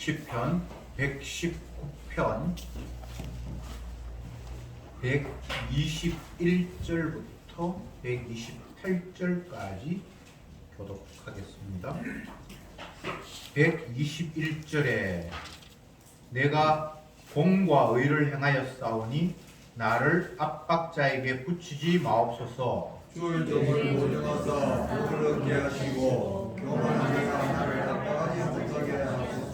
시편 119편 121절부터 128절까지 교독하겠습니다. 121절에 내가 공과 의를 행하여 싸우니 나를 압박자에게 붙이지 마옵소서. 주의 종을 보증하사 복을 얻게 하시고 교만한 이가 나를 압박하지 못하게 하소서.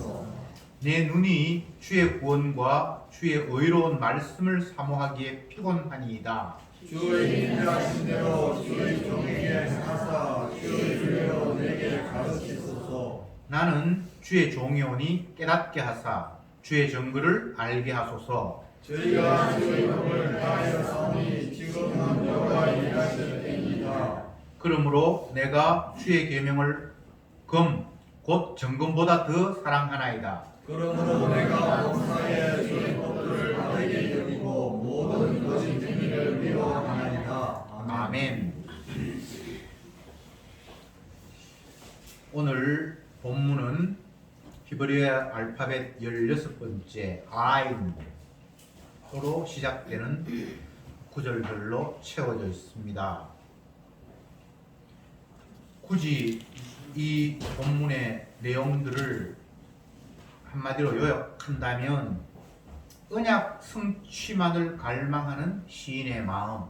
내 눈이 주의 구원과 주의 의로운 말씀을 사모하기에 피곤하니이다. 주의 인내하신 대로 주의 종에게 행하사 주의 주례로 내게 가르치소서. 나는 주의 종이오니 깨닫게 하사 주의 정글을 알게 하소서. 저희가 주의 법을 다하여 싸우니 지금은 여호와 일하실 때이다. 그러므로 내가 주의 계명을 곧 정금보다 더 사랑하나이다. 그러므로 내가 범사에 주의 법들을 바르게 여기고 모든 거짓 행위를 미워하나이다. 아멘. 오늘 본문은 히브리어 알파벳 16번째 아인으로 시작되는 구절들로 채워져 있습니다. 굳이 이 본문의 내용들을 한마디로 요약한다면 언약 성취만을 갈망하는 시인의 마음,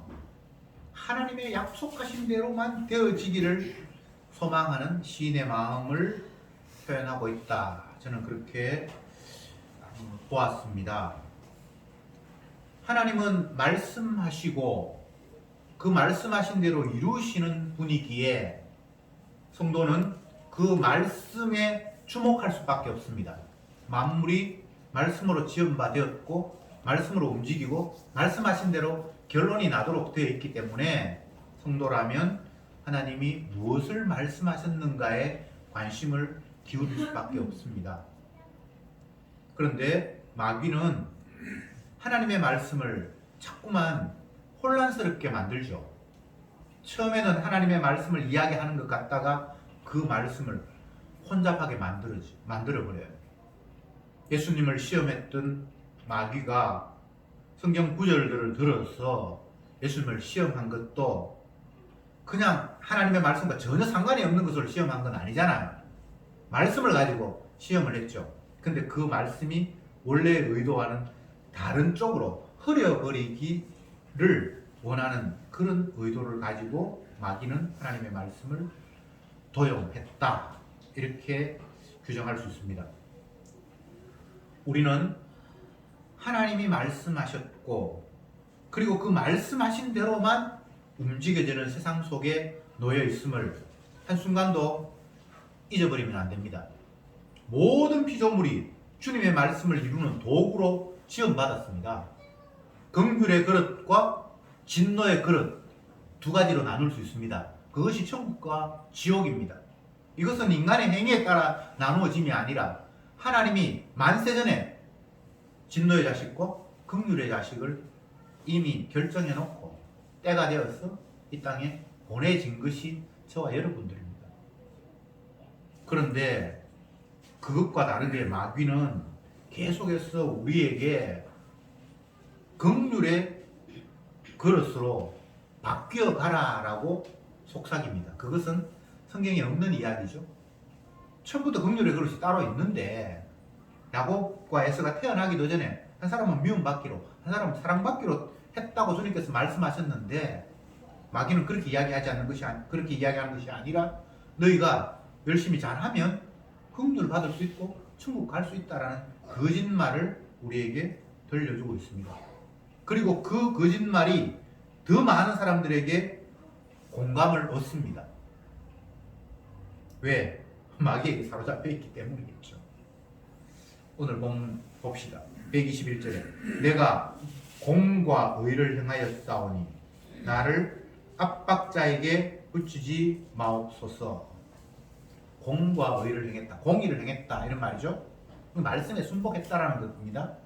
하나님의 약속하신 대로만 되어지기를 소망하는 시인의 마음을 표현하고 있다. 저는 그렇게 보았습니다. 하나님은 말씀하시고 그 말씀하신 대로 이루시는 분이기에 성도는 그 말씀에 주목할 수밖에 없습니다. 만물이 말씀으로 지음받았고 말씀으로 움직이고 말씀하신 대로 결론이 나도록 되어 있기 때문에 성도라면 하나님이 무엇을 말씀하셨는가에 관심을 기울일 수밖에 없습니다. 그런데 마귀는 하나님의 말씀을 자꾸만 혼란스럽게 만들죠. 처음에는 하나님의 말씀을 이야기하는 것 같다가 그 말씀을 혼잡하게 만들어버려요. 예수님을 시험했던 마귀가 성경 구절들을 들어서 예수님을 시험한 것도 그냥 하나님의 말씀과 전혀 상관이 없는 것을 시험한 건 아니잖아요. 말씀을 가지고 시험을 했죠. 근데 그 말씀이 원래의 의도와는 다른 쪽으로 흐려버리기를 원하는 그런 의도를 가지고 마귀는 하나님의 말씀을 도용했다. 이렇게 규정할 수 있습니다. 우리는 하나님이 말씀하셨고 그리고 그 말씀하신 대로만 움직여지는 세상 속에 놓여 있음을 한순간도 잊어버리면 안 됩니다. 모든 피조물이 주님의 말씀을 이루는 도구로 지음받았습니다. 긍휼의 그릇과 진노의 그릇 두 가지로 나눌 수 있습니다. 그것이 천국과 지옥입니다. 이것은 인간의 행위에 따라 나누어짐이 아니라 하나님이 만세전에 진노의 자식과 긍휼의 자식을 이미 결정해 놓고 때가 되어서 이 땅에 보내진 것이 저와 여러분들입니다. 그런데 그것과 다르게 마귀는 계속해서 우리에게 긍휼의 그릇으로 바뀌어 가라라고 속삭입니다. 그것은 성경에 없는 이야기죠. 처음부터 긍휼의 그릇이 따로 있는데 야곱과 에서가 태어나기도 전에 한 사람은 미움받기로 한 사람은 사랑받기로 했다고 주님께서 말씀하셨는데 마귀는 그렇게 이야기하는 것이 아니라 너희가 열심히 잘하면 긍휼을 받을 수 있고 천국 갈 수 있다라는 거짓말을 우리에게 들려주고 있습니다. 그리고 그 거짓말이 더 많은 사람들에게 공감을 얻습니다. 왜? 마귀에게 사로잡혀 있기 때문이겠죠. 오늘 봅시다. 121절에 내가 공과 의를 행하여 싸우니 나를 압박자에게 붙이지 마옵소서. 공과 의를 행했다. 공의를 행했다. 이런 말이죠. 말씀에 순복했다라는 겁니다.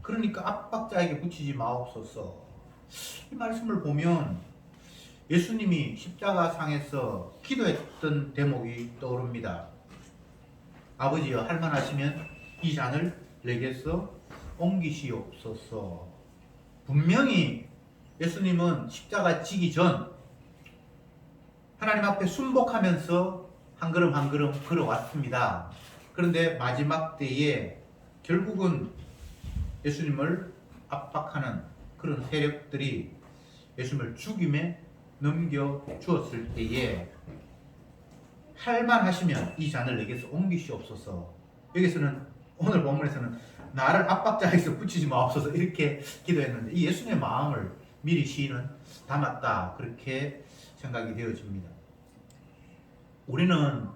그러니까 압박자에게 붙이지 마옵소서. 이 말씀을 보면 예수님이 십자가상에서 기도했던 대목이 떠오릅니다. 아버지여 할만하시면 이 잔을 내게서 옮기시옵소서. 분명히 예수님은 십자가 지기 전 하나님 앞에 순복하면서 한 걸음 한 걸음 걸어왔습니다. 그런데 마지막 때에 결국은 예수님을 압박하는 그런 세력들이 예수님을 죽임에 넘겨 주었을 때에 할만하시면 이 잔을 내게서 옮기시옵소서. 여기서는 오늘 본문에서는 나를 압박자에서 붙이지 마옵소서 이렇게 기도했는데 이 예수님의 마음을 미리 시인은 담았다 그렇게 생각이 되어집니다. 우리는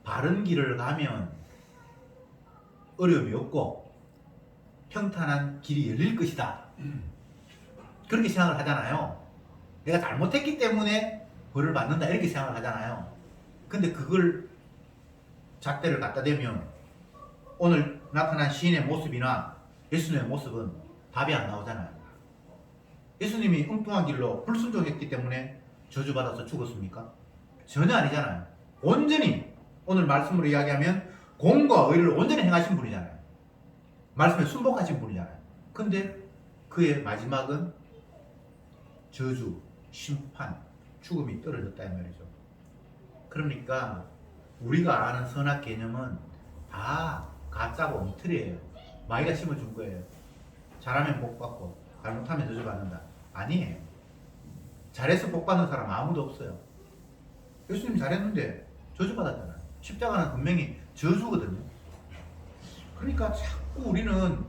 바른 길을 가면 어려움이 없고 평탄한 길이 열릴 것이다 그렇게 생각을 하잖아요. 내가 잘못했기 때문에 벌을 받는다 이렇게 생각을 하잖아요. 근데 그걸 잣대를 갖다 대면 오늘 나타난 시인의 모습이나 예수님의 모습은 답이 안 나오잖아요. 예수님이 엉뚱한 길로 불순종했기 때문에 저주받아서 죽었습니까? 전혀 아니잖아요. 온전히 오늘 말씀으로 이야기하면 공과 의를 온전히 행하신 분이잖아요. 말씀에 순복하신 분이잖아요. 근데 그의 마지막은 저주, 심판, 죽음이 떨어졌다 이 말이죠. 그러니까 우리가 아는 선악 개념은 다 가짜고 엉터리예요. 마귀가 심어준 거예요. 잘하면 복 받고 잘못하면 저주 받는다. 아니에요. 잘해서 복 받는 사람 아무도 없어요. 예수님 잘했는데 저주 받았잖아요. 십자가는 분명히 저주거든요. 그러니까 자꾸 우리는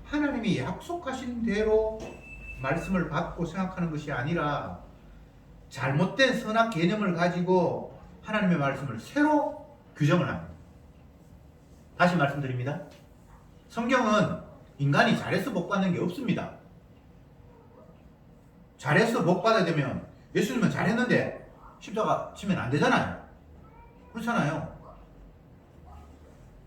하나님이 약속하신 대로 말씀을 받고 생각하는 것이 아니라 잘못된 선악 개념을 가지고 하나님의 말씀을 새로 규정을 합니다. 다시 말씀드립니다. 성경은 인간이 잘해서 복 받는 게 없습니다. 잘해서 복 받아야 되면 예수님은 잘했는데 십자가 치면 안 되잖아요. 그렇잖아요.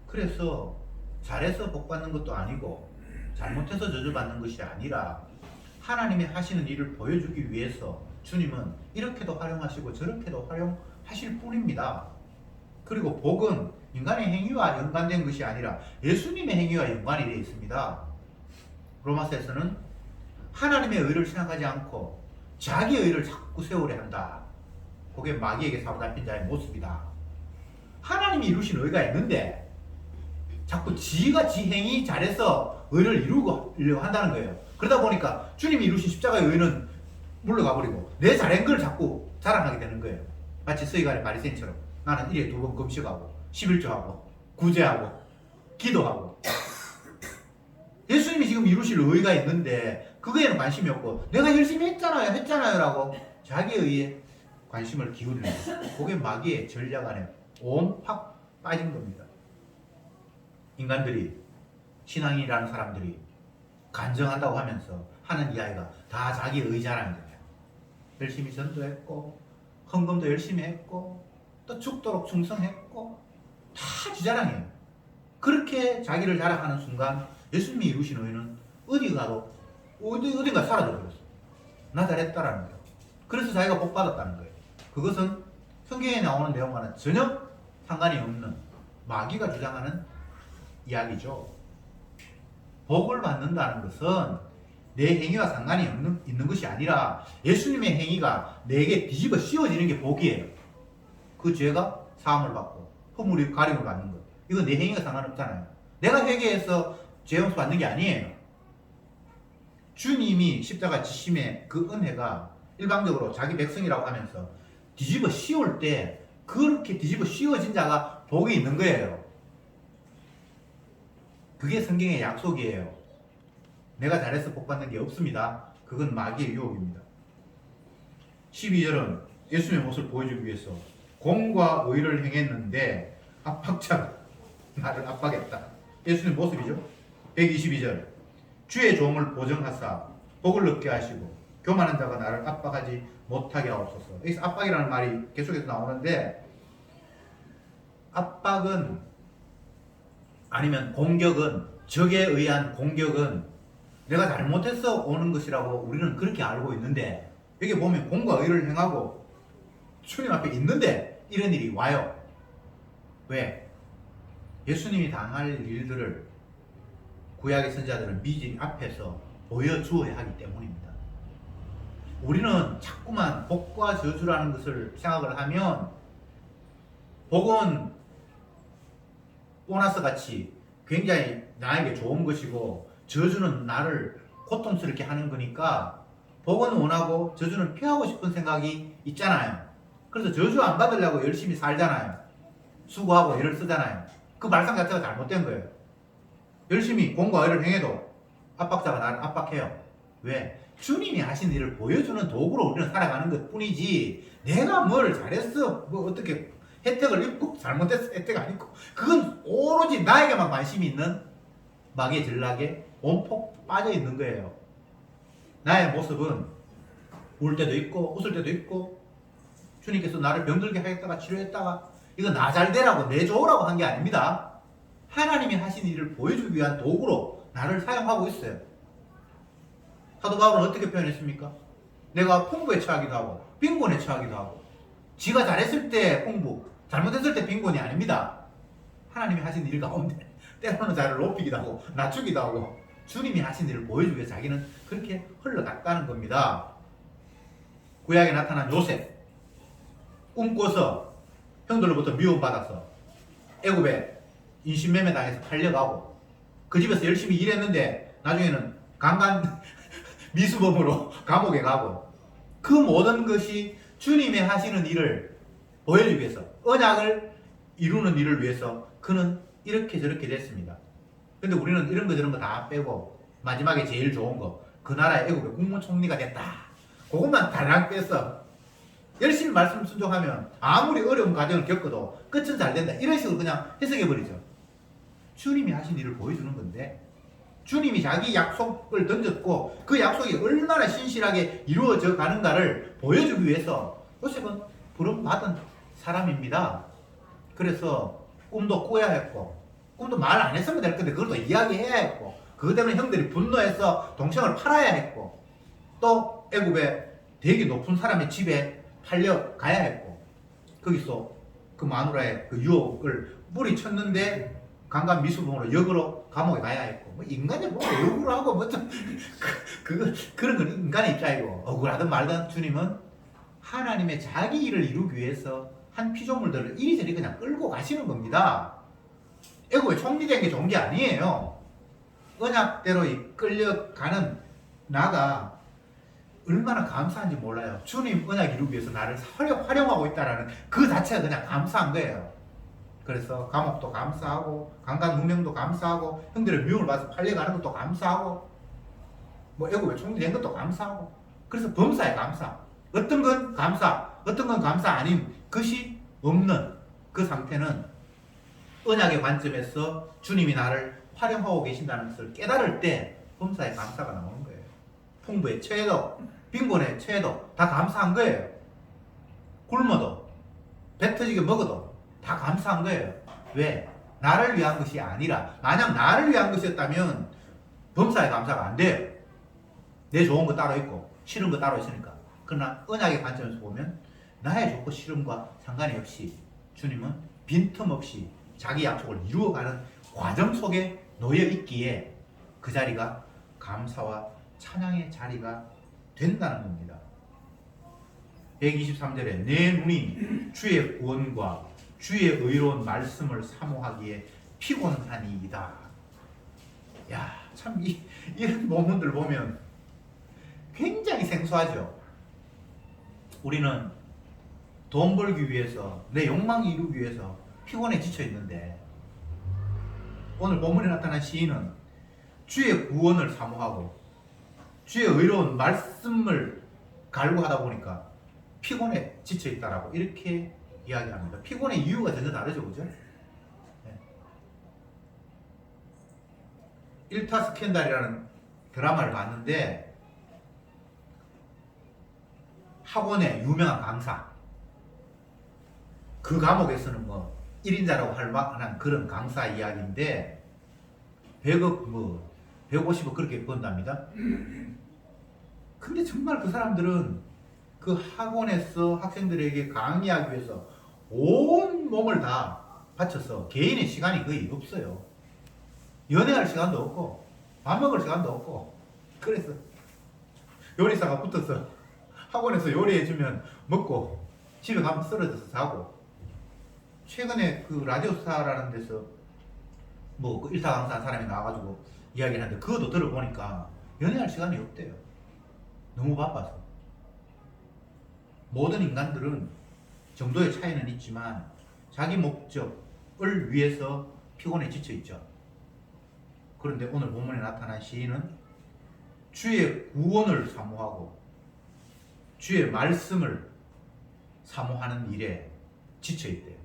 그래서 잘해서 복 받는 것도 아니고 잘못해서 저주받는 것이 아니라 하나님이 하시는 일을 보여주기 위해서 주님은 이렇게도 활용하시고 저렇게도 활용하실 뿐입니다. 그리고 복은 인간의 행위와 연관된 것이 아니라 예수님의 행위와 연관이 되어 있습니다. 로마서에서는 하나님의 의를 생각하지 않고 자기의 의를 자꾸 세우려 한다. 그게 마귀에게 사로잡힌 자의 모습이다. 하나님이 이루신 의가 있는데 자꾸 지가 지 행위 잘해서 의를 이루려고 한다는 거예요. 그러다 보니까 주님이 이루신 십자가의 의는 물러가 버리고 내 잘한 걸 자꾸 자랑하게 되는 거예요. 마치 서기관의 바리새인처럼 나는 일에 2번 금식하고 11조하고 구제하고 기도하고 예수님이 지금 이루실 의가 있는데 그거에는 관심이 없고 내가 열심히 했잖아요 라고 자기의 의에 관심을 기울이는 거예요. 그게 마귀의 전략 안에 확 빠진 겁니다. 인간들이 신앙이라는 사람들이 간증한다고 하면서 하는 이야기가 다 자기 의 자랑이잖아요. 열심히 전도했고 헌금도 열심히 했고 또 죽도록 충성했고 다 지 자랑이에요. 그렇게 자기를 자랑하는 순간 예수님이 이루신 의는 어딘가 사라져 버렸어요. 나 잘했다라는 거예요. 그래서 자기가 복 받았다는 거예요. 그것은 성경에 나오는 내용과는 전혀 상관이 없는 마귀가 주장하는 이야기죠. 복을 받는다는 것은 내 행위와 상관이 있는 것이 아니라 예수님의 행위가 내게 뒤집어 씌워지는 게 복이에요. 그 죄가 사함을 받고 허물이 가림을 받는 것. 이건 내 행위가 상관없잖아요. 내가 회개해서 죄 용서 받는 게 아니에요. 주님이 십자가 지심의 그 은혜가 일방적으로 자기 백성이라고 하면서 뒤집어 씌울 때 그렇게 뒤집어 씌워진 자가 복이 있는 거예요. 그게 성경의 약속이에요. 내가 잘해서 복 받는 게 없습니다. 그건 마귀의 유혹입니다. 12절은 예수님의 모습을 보여주기 위해서 공과 의를 행했는데 압박자가 나를 압박했다. 예수님 모습이죠. 122절 주의 종을 보정하사 복을 얻게 하시고 교만한 자가 나를 압박하지 못하게 하옵소서. 여기서 압박이라는 말이 계속해서 나오는데 압박은 아니면 공격은 적에 의한 공격은 내가 잘못해서 오는 것이라고 우리는 그렇게 알고 있는데 여기 보면 공과 의를 행하고 주님 앞에 있는데 이런 일이 와요. 왜? 예수님이 당할 일들을 구약의 선지자들은 미리 앞에서 보여주어야 하기 때문입니다. 우리는 자꾸만 복과 저주라는 것을 생각을 하면, 복은 보너스 같이 굉장히 나에게 좋은 것이고 저주는 나를 고통스럽게 하는 거니까 복은 원하고 저주는 피하고 싶은 생각이 있잖아요. 그래서 저주 안 받으려고 열심히 살잖아요. 수고하고 애를 쓰잖아요. 그 말상 자체가 잘못된 거예요. 열심히 공과 의를 행해도 압박자가 나를 압박해요. 왜? 주님이 하신 일을 보여주는 도구로 우리는 살아가는 것 뿐이지, 내가 뭘 잘했어, 뭐 어떻게 혜택을 입고 잘못했어 혜택 안 입고, 그건 오로지 나에게만 관심이 있는 마귀의 전략에 온폭 빠져 있는 거예요. 나의 모습은 울 때도 있고 웃을 때도 있고, 주님께서 나를 병들게 하겠다가 치료했다가 이거 나 잘 되라고 내 좋으라고 한 게 아닙니다. 하나님이 하신 일을 보여주기 위한 도구로 나를 사용하고 있어요. 사도 바울은 어떻게 표현했습니까? 내가 풍부에 처하기도 하고 빈곤에 처하기도 하고, 지가 잘했을 때 풍부, 잘못했을 때 빈곤이 아닙니다. 하나님이 하신 일 가운데 때로는 자를 높이기도 하고 낮추기도 하고, 주님이 하신 일을 보여주기 위해 자기는 그렇게 흘러갔다는 겁니다. 구약에 나타난 요셉, 꿈꿔서 형들로부터 미움받아서 애굽에 인신매매 당해서 팔려가고, 그 집에서 열심히 일했는데 나중에는 강간 미수범으로 감옥에 가고, 그 모든 것이 주님의 하시는 일을 보여주기 위해서, 언약을 이루는 일을 위해서 그는 이렇게 저렇게 됐습니다. 근데 우리는 이런 거 저런 거 다 빼고 마지막에 제일 좋은 거, 그 나라의 애굽의 국무총리가 됐다, 그것만 달랑 빼서 열심히 말씀 순종하면 아무리 어려운 과정을 겪어도 끝은 잘 된다, 이런 식으로 그냥 해석해버리죠. 주님이 하신 일을 보여주는 건데, 주님이 자기 약속을 던졌고 그 약속이 얼마나 신실하게 이루어져 가는가를 보여주기 위해서 요셉은 부름받은 사람입니다. 그래서 꿈도 꿔야 했고, 꿈도 말 안 했으면 될 건데 그걸 또 이야기해야 했고, 그것 때문에 형들이 분노해서 동생을 팔아야 했고, 또 애굽의 되게 높은 사람의 집에 팔려가야 했고, 거기서 그 마누라의 그 유혹을 뿌리쳤는데 강간 미수범으로 역으로 감옥에 가야 했고, 뭐 인간이 뭐 역으로 하고 뭐 좀 그런 건 인간의 입장이고, 억울하든 말든 주님은 하나님의 자기 일을 이루기 위해서 한 피조물들을 이리저리 그냥 끌고 가시는 겁니다. 애굽에 총리된 게 좋은 게 아니에요. 언약대로 끌려가는 나가 얼마나 감사한지 몰라요. 주님 언약 이루기 위해서 나를 활용하고 있다는 그 자체가 그냥 감사한 거예요. 그래서 감옥도 감사하고 강간 누명도 감사하고 형들의 미움을 받아서 팔려가는 것도 감사하고, 뭐 애굽에 총리된 것도 감사하고, 그래서 범사에 감사, 어떤 건 감사, 어떤 건 감사 아닌 것이 없는 그 상태는 언약의 관점에서 주님이 나를 활용하고 계신다는 것을 깨달을 때 범사에 감사가 나오는 거예요. 풍부에 처해도 빈곤에 처해도 다 감사한 거예요. 굶어도 배 터지게 먹어도 다 감사한 거예요. 왜? 나를 위한 것이 아니라, 만약 나를 위한 것이었다면 범사에 감사가 안 돼요. 내 좋은 거 따로 있고 싫은 거 따로 있으니까. 그러나 언약의 관점에서 보면 나의 좋고 싫음과 상관이 없이 주님은 빈틈없이 자기 약속을 이루어가는 과정 속에 놓여 있기에 그 자리가 감사와 찬양의 자리가 된다는 겁니다. 123절에 내 눈이 주의 구원과 주의 의로운 말씀을 사모하기에 피곤하니이다. 야, 참 이런 본문들 보면 굉장히 생소하죠. 우리는 돈 벌기 위해서, 내 욕망 이루기 위해서 피곤에 지쳐 있는데, 오늘 본문에 나타난 시인은 주의 구원을 사모하고 주의 의로운 말씀을 갈구하다 보니까 피곤에 지쳐 있다라고 이렇게 이야기합니다. 피곤의 이유가 전혀 다르죠, 그죠? 네. 일타 스캔들이라는 드라마를 봤는데, 학원의 유명한 강사, 그 감옥에서는 뭐 1인자라고 할 만한 그런 강사 이야기인데 100억 뭐 150억 그렇게 번답니다. 근데 정말 그 사람들은 그 학원에서 학생들에게 강의하기 위해서 온 몸을 다 바쳐서 개인의 시간이 거의 없어요. 연애할 시간도 없고 밥 먹을 시간도 없고. 그래서 요리사가 붙어서 학원에서 요리해주면 먹고 집에 가면 쓰러져서 자고. 최근에 그 라디오스타라는 데서 뭐그 일타 강사한 사람이 나와가지고 이야기를 하는데 그것도 들어보니까 연애할 시간이 없대요. 너무 바빠서. 모든 인간들은 정도의 차이는 있지만 자기 목적을 위해서 피곤해 지쳐 있죠. 그런데 오늘 본문에 나타난 시인은 주의 구원을 사모하고 주의 말씀을 사모하는 일에 지쳐 있대요.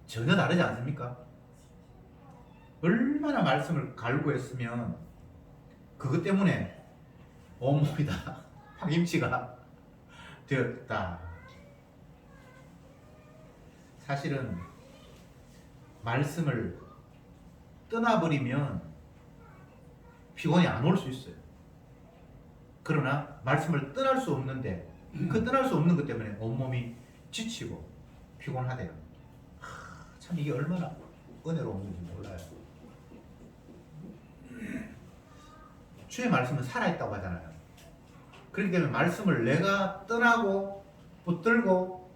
전혀 다르지 않습니까? 얼마나 말씀을 갈구했으면 그것 때문에 온몸이 다 파김치가 되었다. 사실은 말씀을 떠나버리면 피곤이 안 올 수 있어요. 그러나 말씀을 떠날 수 없는데 그 떠날 수 없는 것 때문에 온몸이 지치고 피곤하대요. 참 이게 얼마나 은혜로운 건지 몰라요. 주의 말씀은 살아있다고 하잖아요. 그렇기 때문에 말씀을 내가 떠나고 붙들고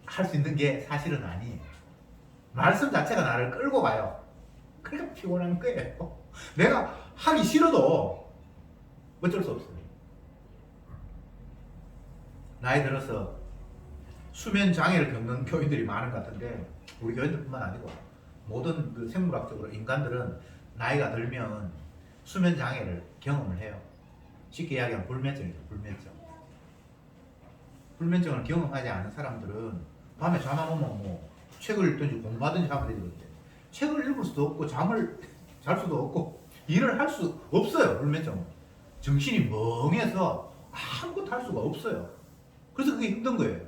할 수 있는 게 사실은 아니에요. 말씀 자체가 나를 끌고 가요. 그러니까 피곤한 거예요. 내가 하기 싫어도 어쩔 수 없어요. 나이 들어서 수면 장애를 겪는 교인들이 많은 것 같은데 우리 교인들뿐만 아니고 모든 그 생물학적으로 인간들은 나이가 들면 수면 장애를 경험을 해요. 쉽게 이야기하면 불면증이죠. 불면증을 경험하지 않은 사람들은 밤에 잠 안 오면 뭐 책을 읽든지 공부하든지 하면 되거든요. 책을 읽을 수도 없고 잠을 잘 수도 없고 일을 할 수 없어요. 불면증은 정신이 멍해서 아무것도 할 수가 없어요. 그래서 그게 힘든 거예요.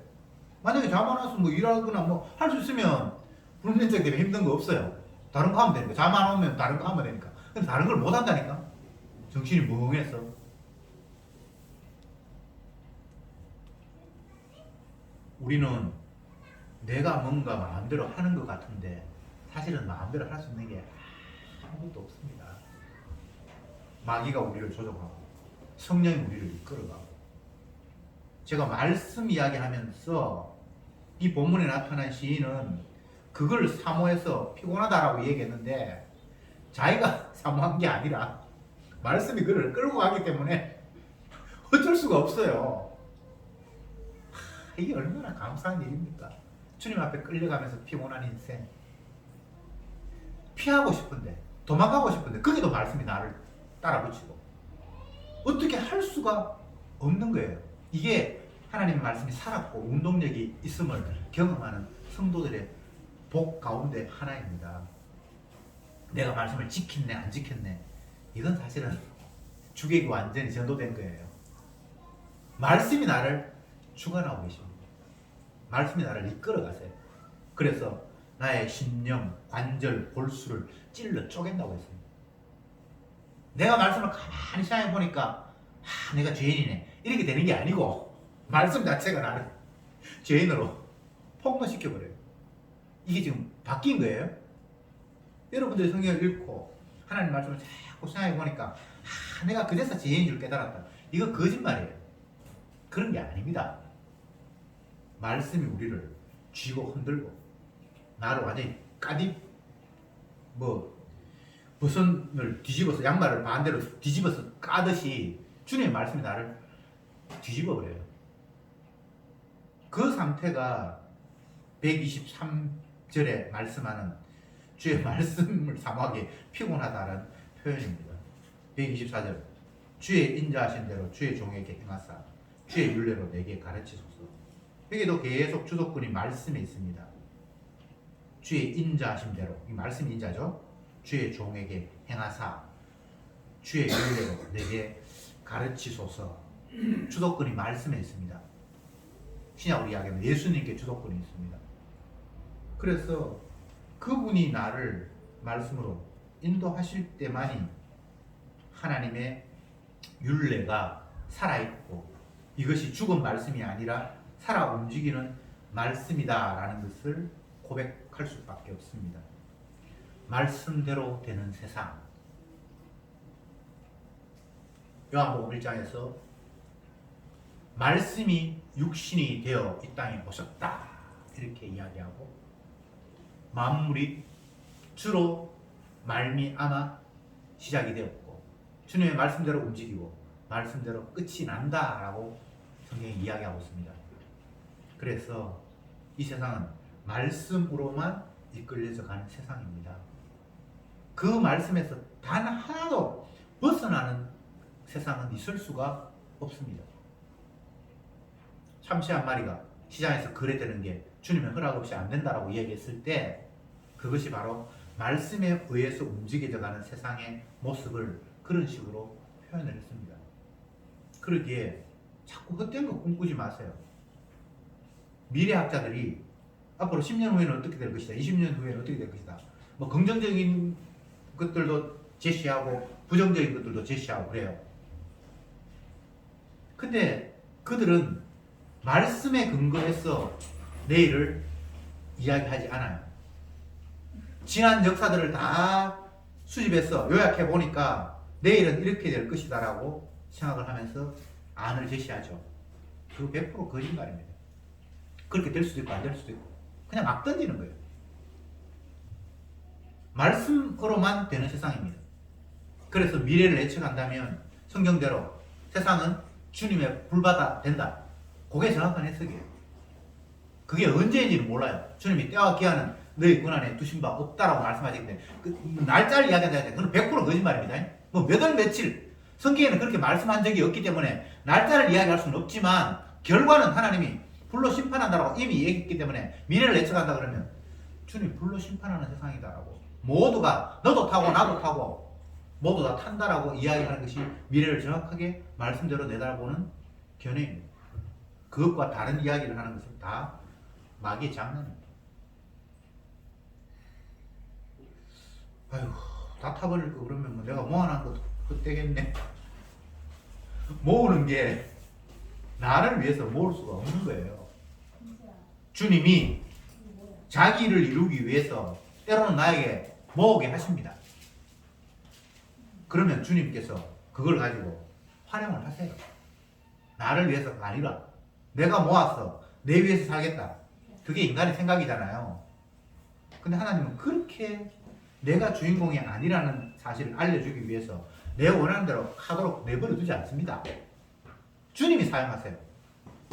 만약에 잠 안 와서 뭐 일하거나 뭐 할 수 있으면 불면증 때문에 힘든 거 없어요. 다른 거 하면 되니까. 잠 안 오면 다른 거 하면 되니까. 근데 다른 걸 못 한다니까. 정신이 멍해서. 우리는 내가 뭔가 마음대로 하는 것 같은데 사실은 마음대로 할 수 있는 게 아무것도 없습니다. 마귀가 우리를 조종하고 성령이 우리를 이끌어가고. 제가 말씀 이야기하면서 이 본문에 나타난 시인은 그걸 사모해서 피곤하다라고 얘기했는데 자기가 사모한 게 아니라 말씀이 그를 끌고 가기 때문에 어쩔 수가 없어요. 이게 얼마나 감사한 일입니까? 주님 앞에 끌려가면서 피곤한 인생, 피하고 싶은데 도망가고 싶은데 거기도 말씀이 나를 따라붙이고 어떻게 할 수가 없는 거예요. 이게 하나님의 말씀이 살았고 운동력이 있음을 경험하는 성도들의 복 가운데 하나입니다. 내가 말씀을 지켰네 안 지켰네 이건 사실은 주객이 완전히 전도된 거예요. 말씀이 나를 주관하고 계십니다. 말씀이 나를 이끌어 가세요. 그래서 나의 심령, 관절, 골수를 찔러 쪼갠다고 했습니다. 내가 말씀을 가만히 생각해 보니까 내가 죄인이네 이렇게 되는 게 아니고 말씀 자체가 나를 죄인으로 폭로시켜버려요. 이게 지금 바뀐 거예요. 여러분들이 성경을 읽고 하나님 말씀을 자꾸 생각해 보니까 내가 그제서 죄인인 줄 깨달았다. 이거 거짓말이에요. 그런 게 아닙니다. 말씀이 우리를 쥐고 흔들고 나를 완전히 버선을 뒤집어서 양말을 반대로 뒤집어서 까듯이 주님의 말씀이 나를 뒤집어 버려요. 그 상태가 123절에 말씀하는 주의 말씀을 사모하기 피곤하다는 표현입니다. 124절 주의 인자하신 대로 주의 종에게 행하사 주의 율례로 내게 가르치소서. 여기도 계속 주도권이 말씀에 있습니다. 주의 인자하신 대로, 이 말씀이 인자죠. 주의 종에게 행하사 주의 율례로 내게 가르치소서. 주도권이 말씀에 있습니다. 신약으로 이야기하면 예수님께 주도권이 있습니다. 그래서 그분이 나를 말씀으로 인도하실 때만이 하나님의 율례가 살아있고 이것이 죽은 말씀이 아니라 살아 움직이는 말씀이다라는 것을 고백할 수밖에 없습니다. 말씀대로 되는 세상, 요한복음 1장에서 말씀이 육신이 되어 이 땅에 오셨다 이렇게 이야기하고, 만물이 주로 말미암아 시작이 되었고 주님의 말씀대로 움직이고 말씀대로 끝이 난다라고 성경이 이야기하고 있습니다. 그래서 이 세상은 말씀으로만 이끌려져 가는 세상입니다. 그 말씀에서 단 하나도 벗어나는 세상은 있을 수가 없습니다. 참치 한 마리가 시장에서 거래되는 게 주님의 허락 없이 안 된다라고 얘기했을 때, 그것이 바로 말씀에 의해서 움직여져 가는 세상의 모습을 그런 식으로 표현을 했습니다. 그러기에 자꾸 헛된 거 꿈꾸지 마세요. 미래학자들이 앞으로 10년 후에는 어떻게 될 것이다, 20년 후에는 어떻게 될 것이다, 뭐 긍정적인 것들도 제시하고 부정적인 것들도 제시하고 그래요. 근데 그들은 말씀에 근거해서 내일을 이야기하지 않아요. 지난 역사들을 다 수집해서 요약해 보니까 내일은 이렇게 될 것이다 라고 생각을 하면서 안을 제시하죠. 그거 100% 거짓말입니다. 그렇게 될 수도 있고 안 될 수도 있고 그냥 막 던지는 거예요. 말씀으로만 되는 세상입니다. 그래서 미래를 예측한다면 성경대로 세상은 주님의 불바다 된다. 그게 정확한 해석이에요. 그게 언제인지는 몰라요. 주님이 때와 기한은 너희 권한에 두신 바 없다라고 말씀하시기 때문에 그 날짜를 이야기한다. 그건 100% 거짓말입니다. 뭐 몇 월 며칠 성경에는 그렇게 말씀한 적이 없기 때문에 날짜를 이야기할 수는 없지만 결과는 하나님이 불로 심판한다라고 이미 얘기했기 때문에 미래를 예측한다 그러면 주님 불로 심판하는 세상이다라고 모두가 너도 타고 나도 타고 모두 다 탄다라고 이야기하는 것이 미래를 정확하게 말씀대로 내다보는 견해입니다. 그것과 다른 이야기를 하는 것은 다 마귀의 장난입니다. 아휴, 다 타버릴 거 그러면 뭐 내가 모아놓은 것도 헛되겠네. 모으는 게 나를 위해서 모을 수가 없는 거예요. 주님이 자기를 이루기 위해서 때로는 나에게 모으게 하십니다. 그러면 주님께서 그걸 가지고 활용을 하세요. 나를 위해서가 아니라 내가 모았어, 내 위해서 살겠다. 그게 인간의 생각이잖아요. 근데 하나님은 그렇게 내가 주인공이 아니라는 사실을 알려주기 위해서 내 원하는 대로 하도록 내버려 두지 않습니다. 주님이 사용하세요.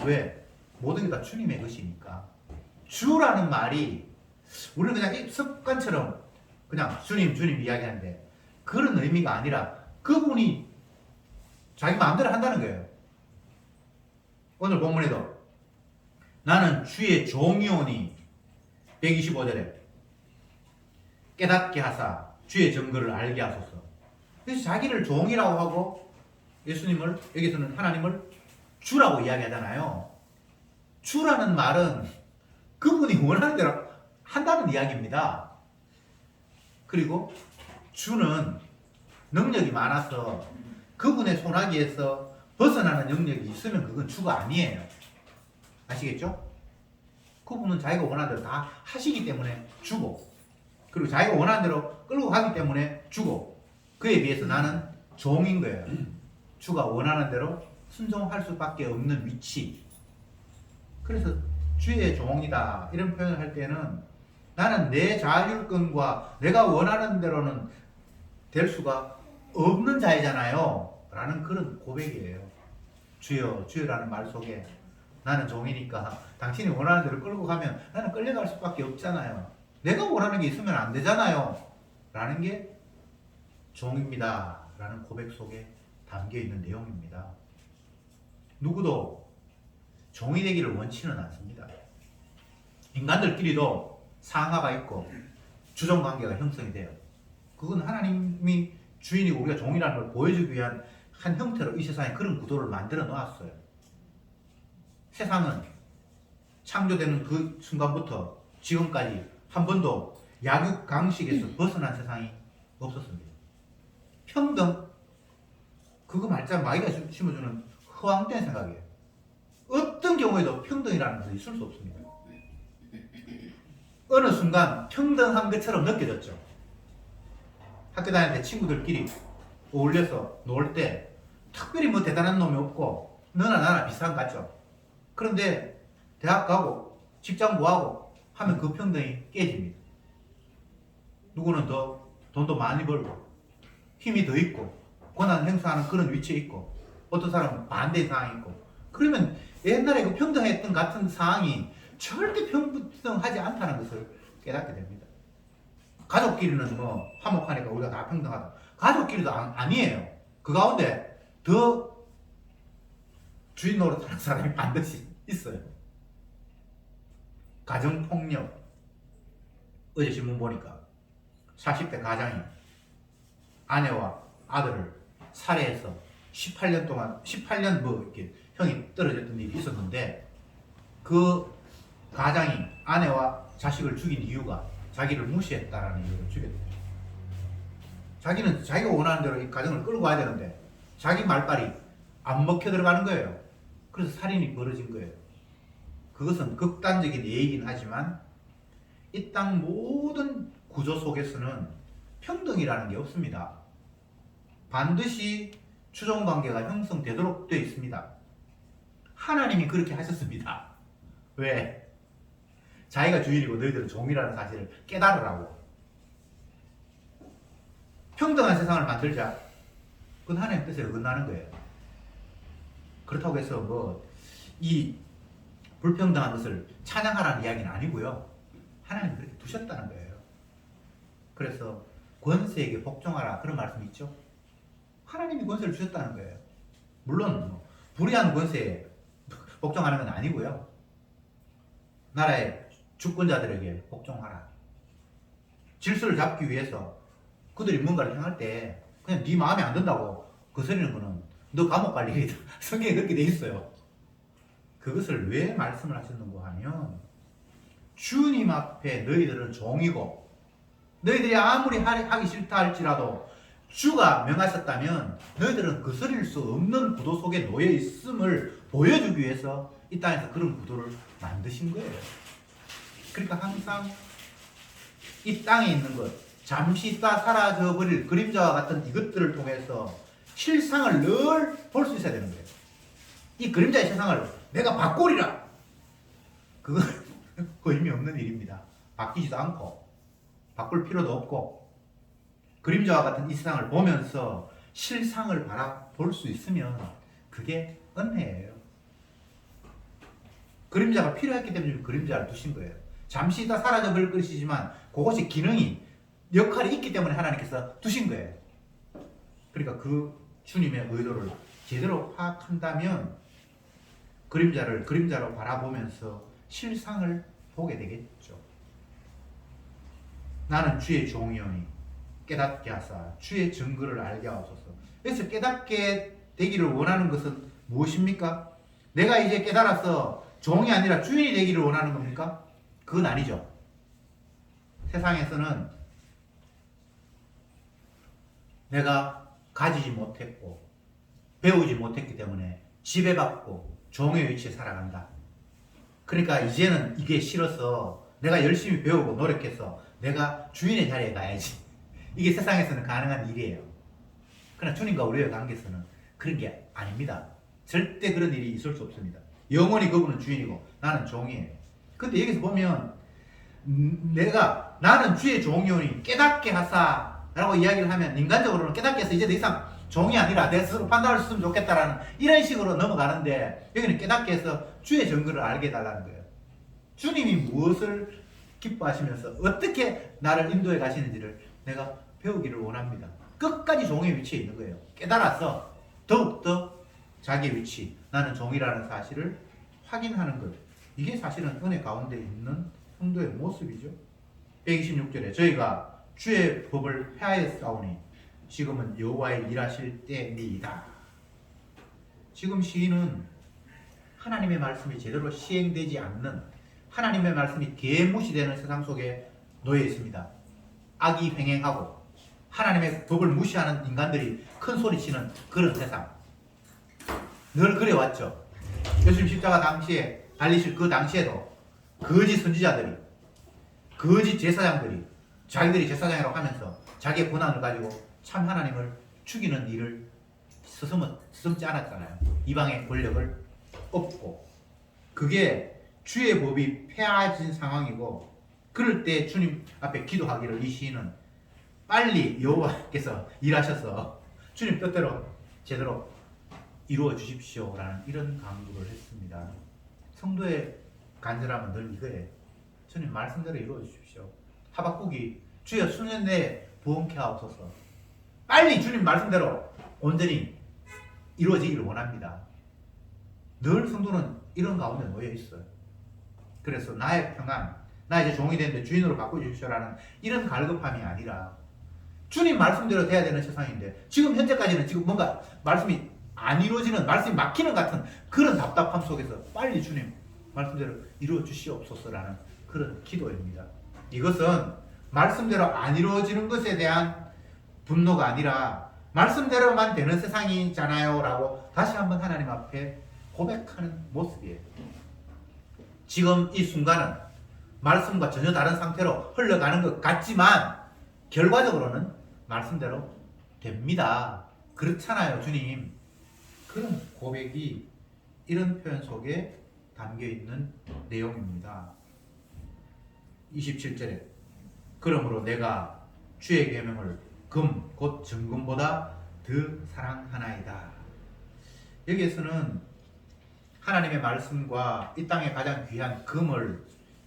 왜? 모든 게 다 주님의 것이니까. 주라는 말이 우리는 그냥 습관처럼 그냥 주님 이야기하는데 그런 의미가 아니라 그분이 자기 마음대로 한다는 거예요. 오늘 본문에도 나는 주의 종이오니 125절에 깨닫게 하사 주의 증거를 알게 하소서. 그래서 자기를 종이라고 하고 예수님을 여기서는 하나님을 주라고 이야기하잖아요. 주라는 말은 그분이 원하는 대로 한다는 이야기입니다. 그리고 주는 능력이 많아서 그분의 손아귀에서 벗어나는 영역이 있으면 그건 주가 아니에요. 아시겠죠? 그분은 자기가 원하는 대로 다 하시기 때문에 주고, 그리고 자기가 원하는 대로 끌고 가기 때문에 주고, 그에 비해서 나는 종인 거예요. 주가 원하는 대로 순종할 수밖에 없는 위치. 그래서 주의 종이다 이런 표현을 할 때는 나는 내 자율권과 내가 원하는 대로는 될 수가 없는 자이잖아요 라는 그런 고백이에요. 주여 주여라는 말 속에 나는 종이니까 당신이 원하는 대로 끌고 가면 나는 끌려갈 수밖에 없잖아요. 내가 원하는 게 있으면 안 되잖아요 라는 게 종입니다 라는 고백 속에 담겨 있는 내용입니다. 누구도 종이 되기를 원치는 않습니다. 인간들끼리도 상하가 있고 주종관계가 형성이 돼요. 그건 하나님이 주인이고 우리가 종이라는 걸 보여주기 위한 한 형태로 이 세상에 그런 구도를 만들어 놓았어요. 세상은 창조되는 그 순간부터 지금까지 한 번도 약육강식에서 벗어난 세상이 없었습니다. 평등, 그거 말자 마귀가 심어주는 허황된 생각이에요. 어떤 경우에도 평등이라는 것은 있을 수 없습니다. 어느 순간 평등한 것처럼 느껴졌죠. 학교 다닐 때 친구들끼리 어울려서 놀 때 특별히 뭐 대단한 놈이 없고 너나 나나 비슷한 것 같죠. 그런데 대학 가고 직장 구하고 하면 그 평등이 깨집니다. 누구는 더 돈도 많이 벌고 힘이 더 있고 권한 행사하는 그런 위치에 있고 어떤 사람은 반대 상황이 있고 그러면 옛날에 그 평등했던 같은 상황이 절대 평등하지 않다는 것을 깨닫게 됩니다. 가족끼리는 뭐 화목하니까 우리가 다 평등하다. 가족끼리도 아니에요. 그 가운데 더 주인 노릇하는 사람이 반드시 있어요. 가정폭력. 어제 신문 보니까 40대 가장이 아내와 아들을 살해해서 18년 뭐 이렇게 형이 떨어졌던 일이 있었는데 그 가장이 아내와 자식을 죽인 이유가 자기를 무시했다라는 이유로 죽였대요. 자기는 자기가 원하는 대로 이 가정을 끌고 가야 되는데 자기 말빨이 안 먹혀 들어가는 거예요. 그래서 살인이 벌어진 거예요. 그것은 극단적인 예이긴 하지만 이 땅 모든 구조 속에서는 평등이라는 게 없습니다. 반드시 추종관계가 형성되도록 되어 있습니다. 하나님이 그렇게 하셨습니다. 왜? 자기가 주인이고 너희들은 종이라는 사실을 깨달으라고. 평등한 세상을 만들자. 그건 하나님 뜻에 어긋나는 거예요. 그렇다고 해서 뭐 이 불평등한 것을 찬양하라는 이야기는 아니고요. 하나님 그렇게 두셨다는 거예요. 그래서 권세에게 복종하라 그런 말씀이 있죠. 하나님이 권세를 주셨다는 거예요. 물론 뭐 불의한 권세에 복종하는 건 아니고요. 나라의 주권자들에게 복종하라. 질서를 잡기 위해서 그들이 뭔가를 행할 때 그냥 네 마음에 안 든다고 거스리는 거는 너 감옥 갈 일이다. 성경에 그렇게 돼 있어요. 그것을 왜 말씀을 하셨는가 하면 주님 앞에 너희들은 종이고 너희들이 아무리 하기 싫다 할지라도 주가 명하셨다면 너희들은 거스릴 수 없는 구도 속에 놓여 있음을 보여주기 위해서 이 땅에서 그런 구도를 만드신 거예요. 그러니까 항상 이 땅에 있는 것, 잠시 있다 사라져버릴 그림자와 같은 이것들을 통해서 실상을 늘 볼 수 있어야 되는 거예요. 이 그림자의 세상을 내가 바꾸리라. 그건 의미 없는 일입니다. 바뀌지도 않고 바꿀 필요도 없고 그림자와 같은 이 세상을 보면서 실상을 바라볼 수 있으면 그게 은혜예요. 그림자가 필요했기 때문에 그림자를 두신 거예요. 잠시 있다 사라져버릴 것이지만 그것이 기능이 역할이 있기 때문에 하나님께서 두신 거예요. 그러니까 그 주님의 의도를 제대로 파악한다면 그림자를 그림자로 바라보면서 실상을 보게 되겠죠. 나는 주의 종이오니 깨닫게 하사 주의 증거를 알게 하옵소서. 그래서 깨닫게 되기를 원하는 것은 무엇입니까? 내가 이제 깨달아서 종이 아니라 주인이 되기를 원하는 겁니까? 그건 아니죠. 세상에서는 내가 가지지 못했고 배우지 못했기 때문에 지배받고 종의 위치에 살아간다. 그러니까 이제는 이게 싫어서 내가 열심히 배우고 노력해서 내가 주인의 자리에 가야지. 이게 세상에서는 가능한 일이에요. 그러나 주님과 우리의 관계에서는 그런 게 아닙니다. 절대 그런 일이 있을 수 없습니다. 영원히 그분은 주인이고 나는 종이에요. 근데 여기서 보면 나는 주의 종이오니 깨닫게 하사 라고 이야기를 하면 인간적으로는 깨닫게 해서 이제 더 이상 종이 아니라 내 스스로 판단할 수 있으면 좋겠다라는 이런 식으로 넘어가는데 여기는 깨닫게 해서 주의 증거를 알게 해달라는 거예요. 주님이 무엇을 기뻐하시면서 어떻게 나를 인도해 가시는지를 내가 배우기를 원합니다. 끝까지 종의 위치에 있는 거예요. 깨달아서 더욱더 자기의 위치, 나는 종이라는 사실을 확인하는 것. 이게 사실은 은혜 가운데 있는 성도의 모습이죠. 126절에 저희가 주의 법을 폐하였사오니 지금은 여호와의 일하실 때니이다. 지금 시인은 하나님의 말씀이 제대로 시행되지 않는 하나님의 말씀이 개무시되는 세상 속에 놓여 있습니다. 악이 횡행하고 하나님의 법을 무시하는 인간들이 큰 소리치는 그런 세상. 늘 그래왔죠. 예수님 십자가 당시에 달리실 그 당시에도 거짓 선지자들이 거짓 제사장들이 자기들이 제사장이라고 하면서 자기의 권한을 가지고 참 하나님을 죽이는 일을 스스럼지 않았잖아요. 이방의 권력을 업고. 그게 주의 법이 폐하진 상황이고, 그럴 때 주님 앞에 기도하기를 이 시인은 빨리 여호와께서 일하셔서 주님 뜻대로 제대로 이루어 주십시오라는 이런 강구를 했습니다. 성도의 간절함은 늘 이거예요. 주님 말씀대로 이루어 주십시오. 하박국이 주여 수년 내에 부흥케 하옵소서. 빨리 주님 말씀대로 온전히 이루어지기를 원합니다. 늘 성도는 이런 가운데 놓여 있어요. 그래서 나의 평안, 나 이제 종이 되는데 주인으로 바꿔주십시오라는 이런 갈급함이 아니라 주님 말씀대로 돼야 되는 세상인데 지금 현재까지는 지금 뭔가 말씀이 안 이루어지는, 말씀이 막히는 같은 그런 답답함 속에서 빨리 주님 말씀대로 이루어 주시옵소서라는 그런 기도입니다. 이것은 말씀대로 안 이루어지는 것에 대한 분노가 아니라 말씀대로만 되는 세상이잖아요 라고 다시 한번 하나님 앞에 고백하는 모습이에요. 지금 이 순간은 말씀과 전혀 다른 상태로 흘러가는 것 같지만 결과적으로는 말씀대로 됩니다. 그렇잖아요, 주님. 그런 고백이 이런 표현 속에 담겨 있는 내용입니다. 27절에 그러므로 내가 주의 계명을 금 곧 정금보다 더 사랑하나이다. 여기에서는 하나님의 말씀과 이 땅의 가장 귀한 금을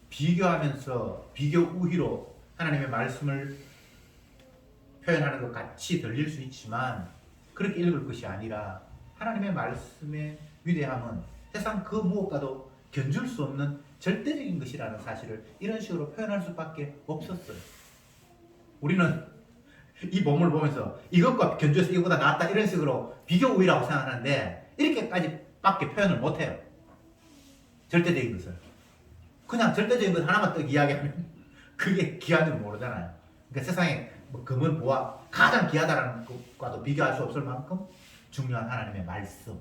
비교하면서 비교 우위로 하나님의 말씀을 표현하는 것 같이 들릴 수 있지만 그렇게 읽을 것이 아니라 하나님의 말씀의 위대함은 세상 그 무엇과도 견줄 수 없는 절대적인 것이라는 사실을 이런 식으로 표현할 수밖에 없었어요. 우리는 이 본문을 보면서 이것과 견주어서 이거보다 낫다 이런 식으로 비교 우위라고 생각하는데 이렇게까지 밖에 표현을 못해요. 절대적인 것을. 그냥 절대적인 것 하나만 딱 이야기하면 그게 귀한 줄 모르잖아요. 그러니까 세상에 뭐 금은 보아 가장 귀하다라는 것과도 비교할 수 없을 만큼 중요한 하나님의 말씀.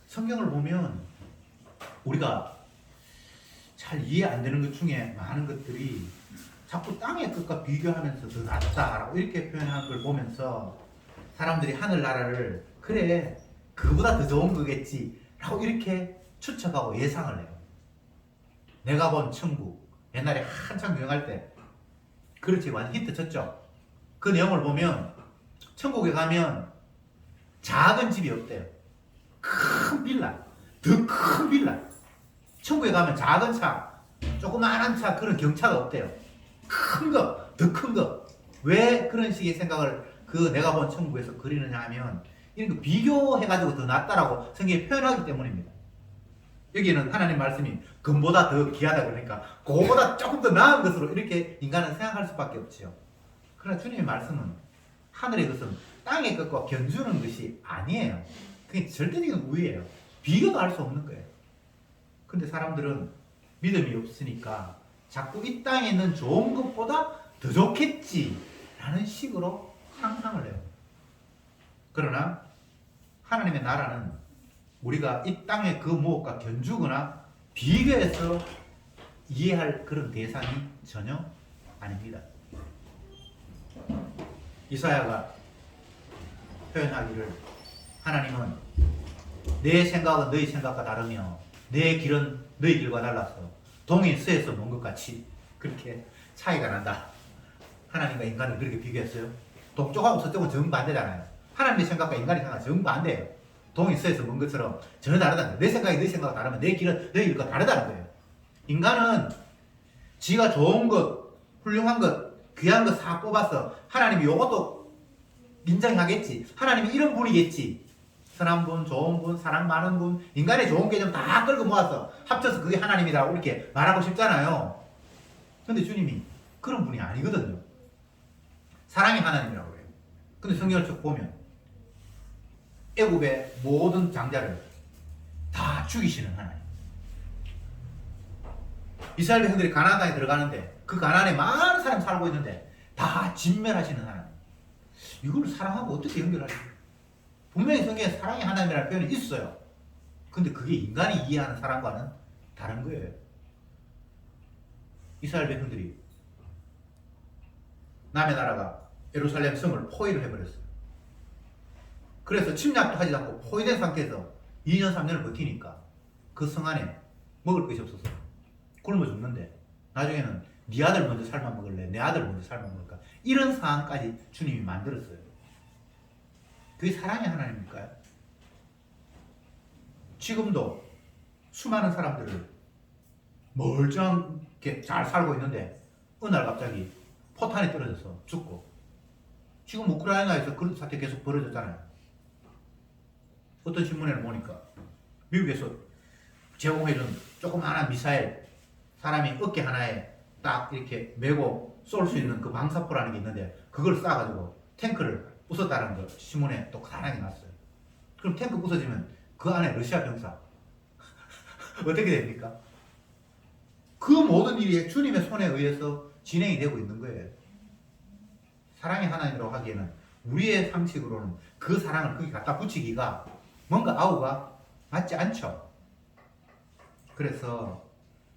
성경을 보면 우리가 잘 이해 안 되는 것 중에 많은 것들이 자꾸 땅의 것과 비교하면서 더 낫다라고 이렇게 표현하는 걸 보면서 사람들이 하늘나라를 그래 그보다 더 좋은 거겠지 라고 이렇게 추측하고 예상을 해요. 내가 본 천국 옛날에 한참 유행할 때 그렇지 완전 히트 쳤죠. 그 내용을 보면 천국에 가면 작은 집이 없대요. 큰 빌라, 더 큰 빌라. 천국에 가면 작은 차, 조그마한 차 그런 경차가 없대요. 큰 거, 더 큰 거. 왜 그런 식의 생각을 그 내가 본 천국에서 그리느냐 하면 이런 거 비교해가지고 더 낫다라고 성경에 표현하기 때문입니다. 여기는 하나님 말씀이 금보다 더 귀하다 그러니까 그거보다 조금 더 나은 것으로 이렇게 인간은 생각할 수밖에 없지요. 그러나 주님의 말씀은 하늘의 것은 땅의 것과 견주는 것이 아니에요. 그게 절대적인 우위예요. 비교도 할 수 없는 거예요. 근데 사람들은 믿음이 없으니까 자꾸 이 땅에 있는 좋은 것보다 더 좋겠지라는 식으로 상상을 해요. 그러나 하나님의 나라는 우리가 이 땅의 그 무엇과 견주거나 비교해서 이해할 그런 대상이 전혀 아닙니다. 이사야가 표현하기를 하나님은 내 생각은 너희 생각과 다르며 내 길은 너희 길과 달라서 동이 서에서 먼 것 같이 그렇게 차이가 난다. 하나님과 인간을 그렇게 비교했어요. 동쪽하고 서쪽은 정반대잖아요. 하나님의 생각과 인간의 생각은 정반대예요. 동이 서에서 먼 것처럼 전혀 다르다는 거예요. 내 생각이 너희 생각과 다르면 내 길은 너희 길과 다르다는 거예요. 인간은 지가 좋은 것, 훌륭한 것, 귀한 것 다 뽑아서 하나님이 요것도 인정하겠지. 하나님이 이런 분이겠지. 선한 분, 좋은 분, 사랑 많은 분, 인간의 좋은 개념 다 끌고 모아서 합쳐서 그게 하나님이라고 이렇게 말하고 싶잖아요. 근데 주님이 그런 분이 아니거든요. 사랑이 하나님이라고 해요. 근데 성경을 쭉 보면 애굽의 모든 장자를 다 죽이시는 하나님. 이스라엘 백성들이 가나안 땅에 들어가는데 그 가나안에 많은 사람이 살고 있는데 다 진멸하시는 하나님. 이걸 사랑하고 어떻게 연결하지? 분명히 성경에 사랑이 하나님이라는 표현이 있어요. 근데 그게 인간이 이해하는 사랑과는 다른 거예요. 이스라엘 백성들이 남의 나라가 예루살렘 성을 포위를 해버렸어요. 그래서 침략도 하지 않고 포위된 상태에서 2년 3년을 버티니까 그 성 안에 먹을 것이 없어서 굶어 죽는데 나중에는 네 아들 먼저 삶아 먹을래? 내 아들 먼저 삶아 먹을까? 이런 상황까지 주님이 만들었어요. 그게 사랑의 하나님일까요? 지금도 수많은 사람들을 멀쩡하게 잘 살고 있는데 어느 날 갑자기 포탄이 떨어져서 죽고 지금 우크라이나에서 그런 사태 계속 벌어졌잖아요. 어떤 신문에는 보니까 미국에서 제공해준 조그마한 미사일 사람이 어깨 하나에 딱 이렇게 메고 쏠 수 있는 그 방사포라는 게 있는데 그걸 쏴가지고 탱크를 부쉈다는 거 신문에 또 가난하게 났어요. 그럼 탱크 부서지면 그 안에 러시아 병사 어떻게 됩니까? 그 모든 일이 주님의 손에 의해서 진행이 되고 있는 거예요. 사랑의 하나님이라고 하기에는 우리의 상식으로는 그 사랑을 거기 갖다 붙이기가 뭔가 아우가 맞지 않죠. 그래서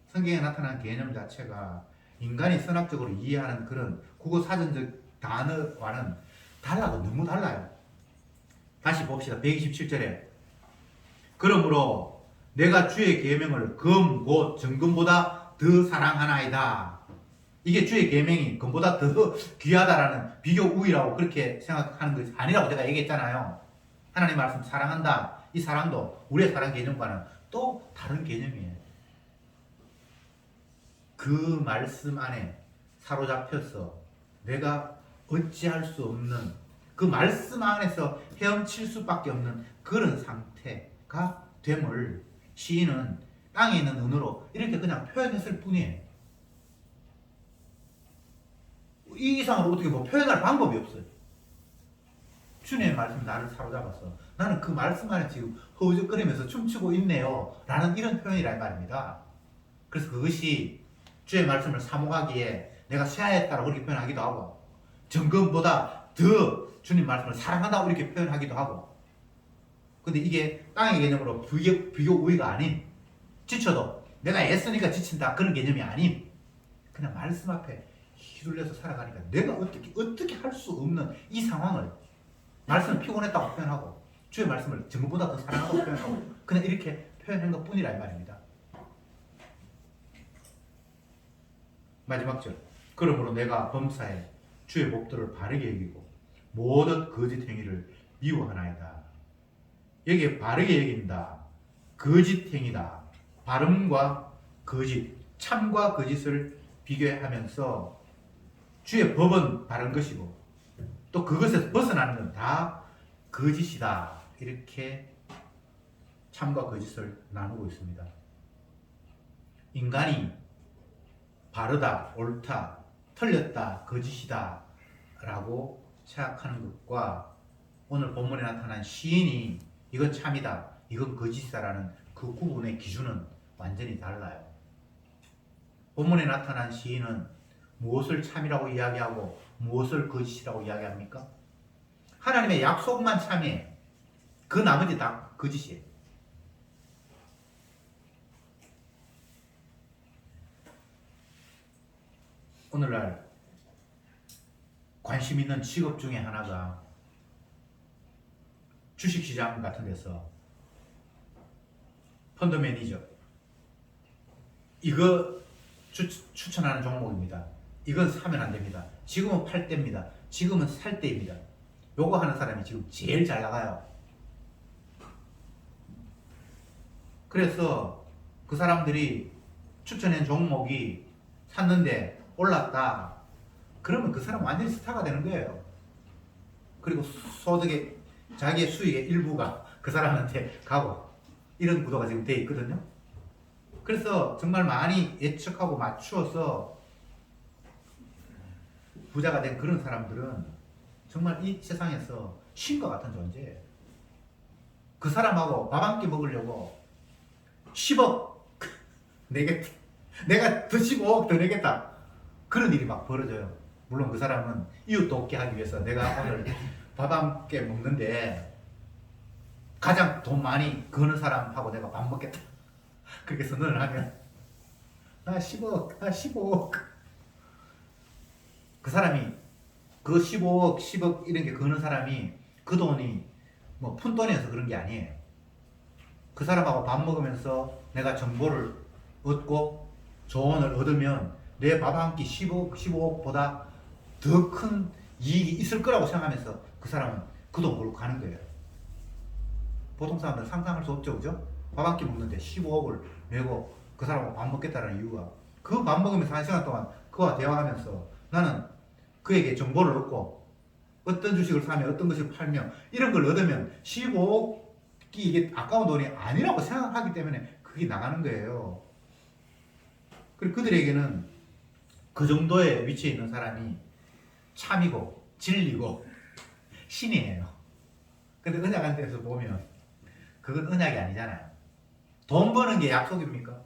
성경에 나타난 개념 자체가 인간이 선학적으로 이해하는 그런 국어 사전적 단어와는 달라도 너무 달라요. 다시 봅시다. 127절에 그러므로 내가 주의 계명을 금, 곧 정금보다 더 사랑하나이다. 이게 주의 계명이 금보다 더 귀하다라는 비교 우위라고 그렇게 생각하는 것이 아니라고 제가 얘기했잖아요. 하나님 말씀 사랑한다. 이 사랑도 우리의 사랑 개념과는 또 다른 개념이에요. 그 말씀 안에 사로잡혀서 내가 어찌할 수 없는 그 말씀 안에서 헤엄칠 수밖에 없는 그런 상태가 됨을 시인은 땅에 있는 은으로 이렇게 그냥 표현했을 뿐이에요. 이 이상으로 어떻게 뭐 표현할 방법이 없어요. 주님의 말씀 나를 사로잡아서 나는 그 말씀 안에 지금 허우적거리면서 춤추고 있네요 라는 이런 표현이란 말입니다. 그래서 그것이 주의 말씀을 사모하기에 내가 쇠하였다라고 그렇게 표현하기도 하고 정금보다 더 주님 말씀을 사랑한다고 이렇게 표현하기도 하고 근데 이게 땅의 개념으로 비교 우위가 아닌 지쳐도 내가 애쓰니까 지친다 그런 개념이 아닌 그냥 말씀 앞에 휘둘려서 살아가니까 내가 어떻게 할 수 없는 이 상황을 말씀을 피곤했다고 표현하고 주의 말씀을 정금보다 더 사랑하다고 표현하고 그냥 이렇게 표현한 것 뿐이라 이 말입니다. 마지막 절 그러므로 내가 범사에 주의 목도를 바르게 여기고 모든 거짓 행위를 미워하나이다. 여기에 바르게 여긴다. 거짓 행위다. 바름과 거짓, 참과 거짓을 비교하면서 주의 법은 바른 것이고 또 그것에서 벗어나는 건 다 거짓이다. 이렇게 참과 거짓을 나누고 있습니다. 인간이 바르다, 옳다, 틀렸다, 거짓이다 라고 생각하는 것과 오늘 본문에 나타난 시인이 이건 참이다, 이건 거짓이다 라는 그 구분의 기준은 완전히 달라요. 본문에 나타난 시인은 무엇을 참이라고 이야기하고 무엇을 거짓이라고 이야기합니까? 하나님의 약속만 참이에요. 그 나머지 다 거짓이에요. 오늘날 관심 있는 직업 중에 하나가 주식시장 같은 데서 펀드 매니저 이거 추천하는 종목입니다. 이건 사면 안 됩니다. 지금은 팔 때입니다. 지금은 살 때입니다. 요거 하는 사람이 지금 제일 잘 나가요. 그래서 그 사람들이 추천한 종목이 샀는데 올랐다. 그러면 그 사람 완전히 스타가 되는 거예요. 그리고 소득의 자기의 수익의 일부가 그 사람한테 가고 이런 구도가 지금 돼 있거든요. 그래서 정말 많이 예측하고 맞추어서 부자가 된 그런 사람들은 정말 이 세상에서 신과 같은 존재예요. 그 사람하고 밥 한 끼 먹으려고 10억 내겠다. 내가 더 15억 더 내겠다. 그런 일이 막 벌어져요. 물론 그 사람은 이웃 돕게 하기 위해서 내가 오늘 밥 한 끼 먹는데 가장 돈 많이 버는 사람하고 내가 밥 먹겠다. 그렇게 선언을 하면 10억, 15억. 그 사람이 그 15억, 10억 이런 게 거는 사람이 그 돈이 뭐 푼돈이어서 그런 게 아니에요. 그 사람하고 밥 먹으면서 내가 정보를 얻고 조언을 얻으면 내 밥 한 끼 10억, 15억보다 더 큰 이익이 있을 거라고 생각하면서 그 사람은 그 돈 벌고 가는 거예요. 보통 사람들은 상상할 수 없죠, 그죠? 밥 한 끼 먹는데 15억을 내고 그 사람하고 밥 먹겠다는 이유가 그 밥 먹으면서 1시간 동안 그와 대화하면서 나는 그에게 정보를 얻고 어떤 주식을 사면 어떤 것을 팔면 이런 걸 얻으면 15억이 이게 아까운 돈이 아니라고 생각하기 때문에 그게 나가는 거예요. 그리고 그들에게는 그 정도의 위치에 있는 사람이 참이고 진리고 신이에요. 근데 은약한테서 보면 그건 은약이 아니잖아요. 돈 버는 게 약속입니까?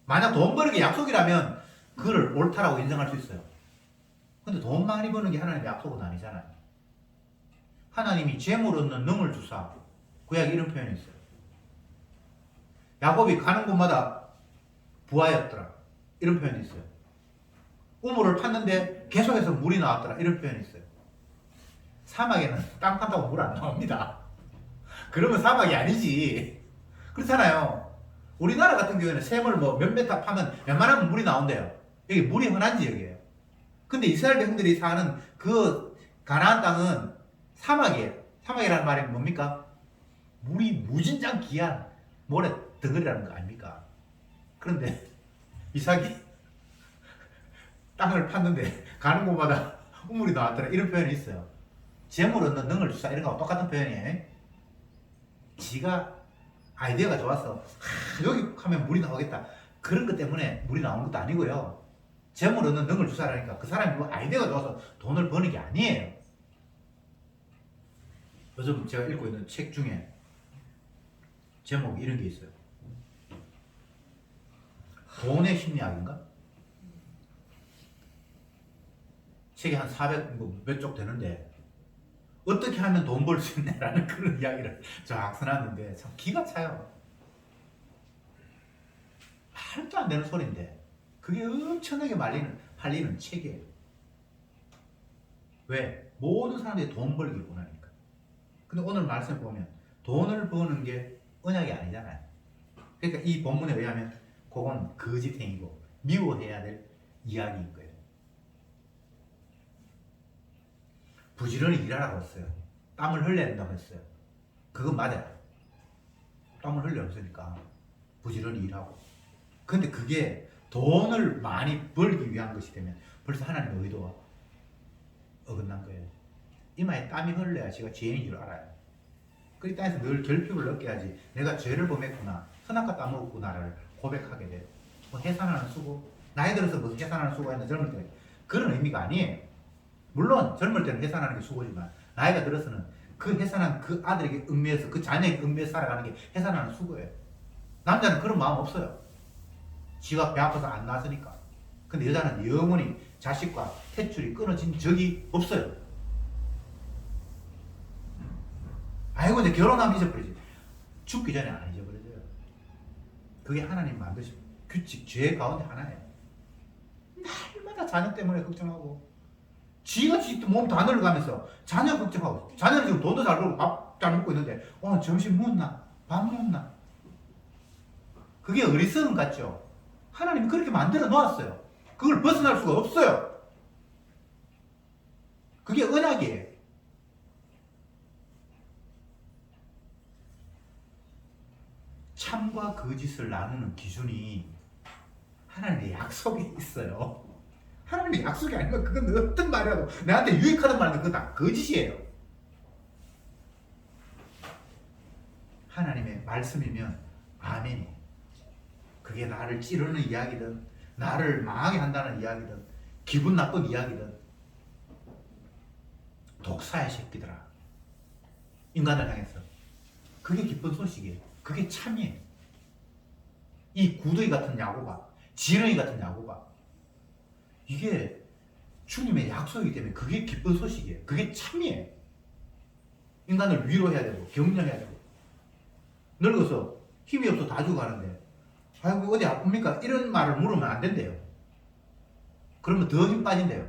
만약 돈 버는 게 약속이라면 그걸 옳다라고 인정할 수 있어요. 근데 돈 많이 버는 게 하나님의 약속은 아니잖아요. 하나님이 재물 얻는 능을 주사. 구약에 이런 표현이 있어요. 야곱이 가는 곳마다 부하였더라. 이런 표현이 있어요. 우물을 팠는데 계속해서 물이 나왔더라. 이런 표현이 있어요. 사막에는 땅 판다고 물 안 나옵니다. 그러면 사막이 아니지. 그렇잖아요. 우리나라 같은 경우에는 샘을 뭐 몇 메타 파면 웬만하면 물이 나온대요. 여기 물이 흔한 지역이에요. 근데 이스라엘 백성들이 사는 그 가나안 땅은 사막이에요. 사막이라는 말이 뭡니까? 물이 무진장 귀한 모래 덩어리라는 거 아닙니까? 그런데 이삭이 땅을 팠는데 가는 곳마다 우물이 나왔더라. 이런 표현이 있어요. 재물 얻는 능을 주사 이런 거하고 똑같은 표현이에요. 지가 아이디어가 좋아서 여기 하면 물이 나오겠다. 그런 것 때문에 물이 나오는 것도 아니고요. 재물 얻는 능을 주사라니까 그 사람이 뭐 아이디어가 좋아서 돈을 버는 게 아니에요. 요즘 제가 읽고 있는 책 중에 제목이 이런 게 있어요. 돈의 심리학인가? 책이 한 400 몇 쪽 되는데 어떻게 하면 돈 벌 수 있냐라는 그런 이야기를 쫙 써놨는데 참 기가 차요. 말도 안 되는 소리인데 그게 엄청나게 팔리는 책이에요. 왜? 모든 사람들이 돈 벌기를 원하니까. 근데 오늘 말씀 보면 돈을 버는 게 언약이 아니잖아요. 그러니까 이 본문에 의하면 그건 거짓행위고 미워해야 될 이야기인 거예요. 부지런히 일하라고 했어요. 땀을 흘려야 된다고 했어요. 그건 맞아요. 땀을 흘려 없으니까 부지런히 일하고. 근데 그게 돈을 많이 벌기 위한 것이 되면 벌써 하나님의 의도와 어긋난 거예요. 이마에 땀이 흘러야 제가 죄인인 줄 알아요. 그 땅에서 늘 결핍을 느껴야지 내가 죄를 범했구나, 선악과 따먹었구나를 고백하게 돼요. 뭐 해산하는 수고, 나이 들어서 무슨 해산하는 수고가 있나 젊을 때 그런 의미가 아니에요. 물론 젊을 때는 해산하는 게 수고지만 나이가 들어서는 그 해산한 그 아들에게 얽매여서 그 자녀에게 얽매여 살아가는 게 해산하는 수고예요. 남자는 그런 마음 없어요. 지가 배 아파서 안 낳았으니까. 근데 여자는 영원히 자식과 탯줄이 끊어진 적이 없어요. 아이고 이제 결혼하면 잊어버리지. 죽기 전에 안 잊어버려져요. 그게 하나님 만드신 규칙, 죄 가운데 하나예요. 날마다 자녀 때문에 걱정하고 지가 몸 다 늙어가면서 자녀 걱정하고 자녀는 지금 돈도 잘 벌고 밥 잘 먹고 있는데 오늘 점심 먹나? 밥 먹나? 그게 어리석음 같죠? 하나님이 그렇게 만들어 놓았어요. 그걸 벗어날 수가 없어요. 그게 언약이에요. 참과 거짓을 나누는 기준이 하나님의 약속에 있어요. 하나님의 약속이 아니면 그건 어떤 말이라도 나한테 유익하던 말은 그건 다 거짓이에요. 하나님의 말씀이면 아멘이에요. 그게 나를 찌르는 이야기든 나를 망하게 한다는 이야기든 기분 나쁜 이야기든 독사의 새끼들아 인간을 향해서 그게 기쁜 소식이에요. 그게 참이에요. 이 구더기 같은 야고가 지렁이 같은 야고가 이게 주님의 약속이기 때문에 그게 기쁜 소식이에요. 그게 참이에요. 인간을 위로해야 되고 격려해야 되고 늙어서 힘이 없어 다 죽어가는데 아이고 어디 아픕니까? 이런 말을 물으면 안 된대요. 그러면 더 힘 빠진대요.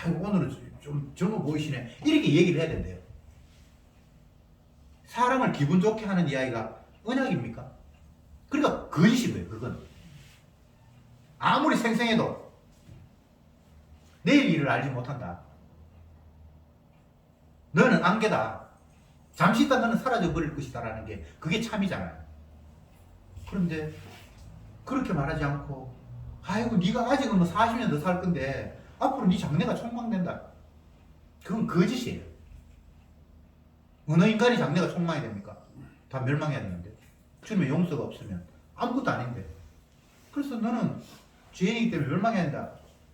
아이고 오늘은 좀 젊어 보이시네. 이렇게 얘기를 해야 된대요. 사람을 기분 좋게 하는 이야기가 언약입니까? 그러니까 거짓이고요. 그건 아무리 생생해도 내일 일을 알지 못한다. 너는 안개다. 잠시 있다 너는 사라져 버릴 것이다 라는 게 그게 참이잖아요. 그런데 그렇게 말하지 않고 아이고 네가 아직은 뭐 40년 더 살 건데 앞으로 네 장래가 촉망된다. 그건 거짓이에요. 어느 인간이 장래가 촉망이 됩니까? 다 멸망해야 되는데 주님의 용서가 없으면 아무것도 아닌데. 그래서 너는 죄인이기 때문에 멸망해야 한다.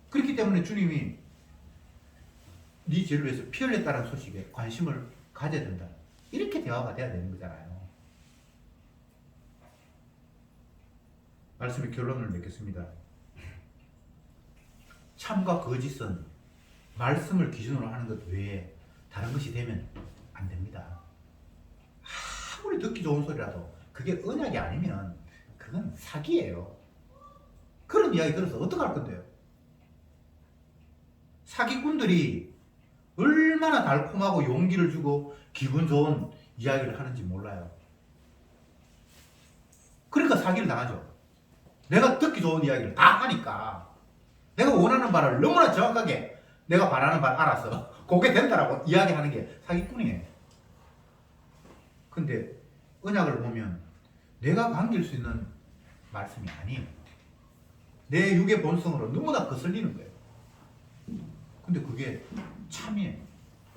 그렇기 때문에 주님이 네 죄를 위해서 피 흘렸다는 소식에 관심을 가져야 된다. 이렇게 대화가 돼야 되는 거잖아요. 말씀의 결론을 맺겠습니다. 참과 거짓은 말씀을 기준으로 하는 것 외에 다른 것이 되면 안 됩니다. 아무리 듣기 좋은 소리라도 그게 언약이 아니면 그건 사기예요. 그런 이야기 들어서 어떡할 건데요? 사기꾼들이 얼마나 달콤하고 용기를 주고 기분 좋은 이야기를 하는지 몰라요. 그러니까 사기를 당하죠. 내가 듣기 좋은 이야기를 다 하니까 내가 원하는 바를 너무나 정확하게 내가 바라는 바를 알아서 그게 된다라고 이야기하는 게 사기꾼이에요. 근데 언약을 보면 내가 반길 수 있는 말씀이 아니에요. 내 육의 본성으로 너무나 거슬리는 거예요. 근데 그게 참이에요.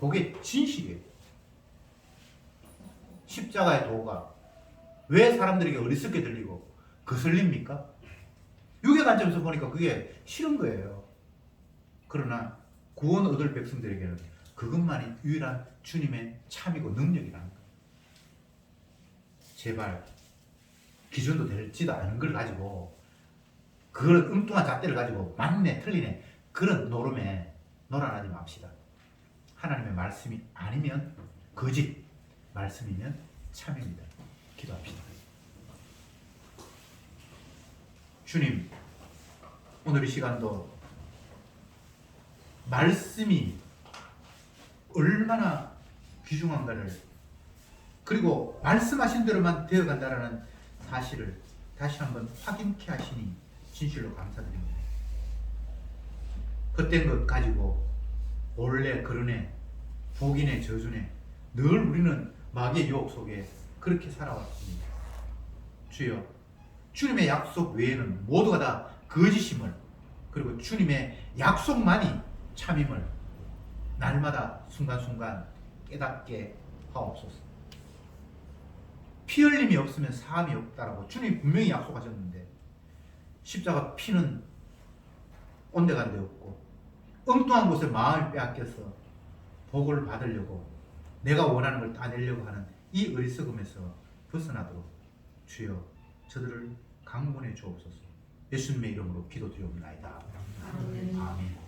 그게 진실이에요. 십자가의 도가 왜 사람들에게 어리석게 들리고 거슬립니까? 육의 관점에서 보니까 그게 싫은 거예요. 그러나 구원 얻을 백성들에게는 그것만이 유일한 주님의 참이고 능력이라는 거예요. 제발 기준도 될지도 않은 걸 가지고 그런 엉뚱한 잣대를 가지고 맞네 틀리네 그런 노름에 놀아나지 맙시다. 하나님의 말씀이 아니면 거짓, 말씀이면 참입니다. 기도합시다. 주님, 오늘 이 시간도 말씀이 얼마나 귀중한가를 그리고 말씀하신 대로만 되어간다는 사실을 다시 한번 확인케 하시니 진실로 감사드립니다. 헛된 것 가지고 올래 그러네 복이네 저주네 늘 우리는 마귀의 유혹 속에 그렇게 살아왔습니다. 주여 주님의 약속 외에는 모두가 다 거짓임을 그리고 주님의 약속만이 참임을 날마다 순간순간 깨닫게 하옵소서. 피 흘림이 없으면 사함이 없다라고 주님이 분명히 약속하셨는데 십자가 피는 온데간데 없고 엉뚱한 곳에 마음을 빼앗겨서 복을 받으려고 내가 원하는 걸 다 내려고 하는 이 어리석음에서 벗어나도록 주여 저들을 강권해 주옵소서. 예수님의 이름으로 기도드리옵나이다. 아멘.